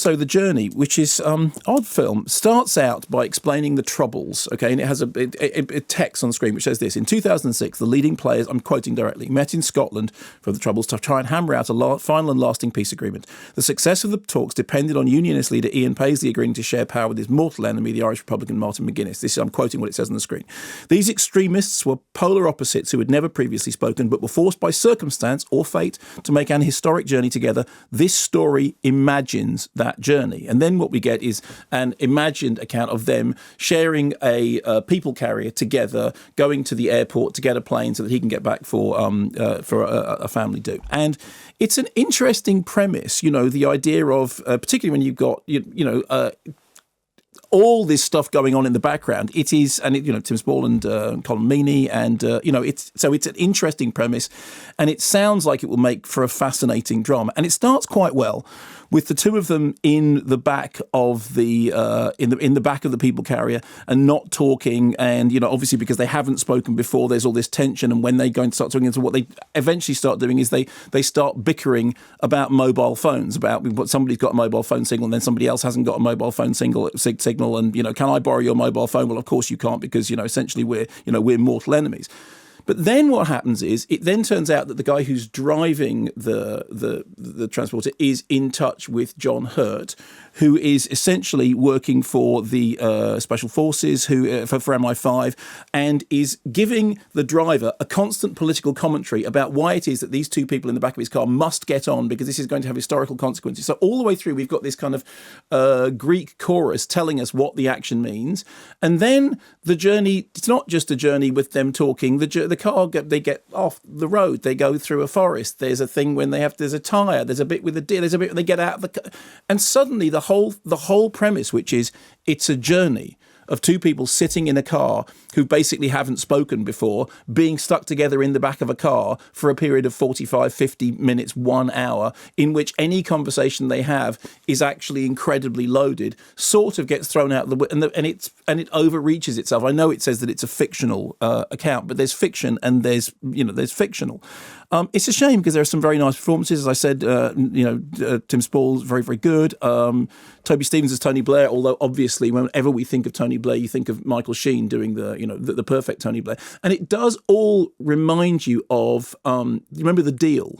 So The Journey, which is odd film, starts out by explaining the Troubles, okay, and it has a text on the screen which says this: in 2006, the leading players, I'm quoting directly, met in Scotland for the Troubles to try and hammer out a final and lasting peace agreement. The success of the talks depended on Unionist leader Ian Paisley agreeing to share power with his mortal enemy, the Irish Republican Martin McGuinness. I'm quoting what it says on the screen. These extremists were polar opposites who had never previously spoken, but were forced by circumstance or fate to make an historic journey together. This story imagines that journey. And then what we get is an imagined account of them sharing a people carrier together, going to the airport to get a plane so that he can get back for a family do. And it's an interesting premise, the idea of, particularly when you've got, all this stuff going on in the background. It is, and Tim Spall and Colin Meaney, and it's an interesting premise, and it sounds like it will make for a fascinating drama. And it starts quite well with the two of them in the back of the in the back of the people carrier and not talking, and obviously because they haven't spoken before, there's all this tension. And when they go and start talking, into what they eventually start doing is they start bickering about mobile phones, about what somebody's got a mobile phone signal and then somebody else hasn't got a mobile phone signal, and can I borrow your mobile phone? Well, of course you can't, because essentially we're mortal enemies. But then what happens is it then turns out that the guy who's driving the transporter is in touch with John Hurt, who is essentially working for the Special Forces, who for MI5, and is giving the driver a constant political commentary about why it is that these two people in the back of his car must get on, because this is going to have historical consequences. So all the way through, we've got this kind of Greek chorus telling us what the action means. And then the journey, it's not just a journey with them talking. The car, they get off the road, they go through a forest. There's a thing when there's a tyre, there's a bit with a deer, there's a bit when they get out of the car. And suddenly the whole premise, which is it's a journey of two people sitting in a car who basically haven't spoken before, being stuck together in the back of a car for a period of 45, 50 minutes, 1 hour, in which any conversation they have is actually incredibly loaded, sort of gets thrown out and it overreaches itself. I know it says that it's a fictional account, but there's fiction and there's fictional. It's a shame because there are some very nice performances. As I said, Tim Spall's very, very good. Toby Stephens as Tony Blair, although obviously whenever we think of Tony Blair, you think of Michael Sheen doing the perfect Tony Blair. And it does all remind you of, you remember The Deal,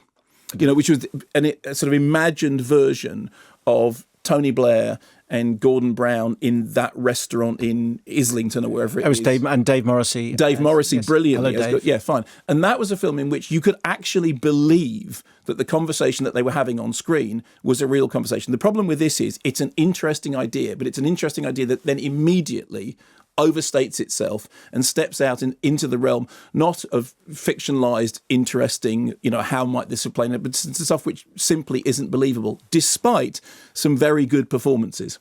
which was a sort of imagined version of Tony Blair and Gordon Brown in that restaurant in Islington or wherever it is. Dave Morrissey. Dave Morrissey, yes. brilliantly. Hello, Dave. Yeah, fine. And that was a film in which you could actually believe that the conversation that they were having on screen was a real conversation. The problem with this is it's an interesting idea, but it's an interesting idea that then immediately overstates itself and steps out into the realm not of fictionalized, interesting, how might this have played out, but stuff which simply isn't believable, despite some very good performances.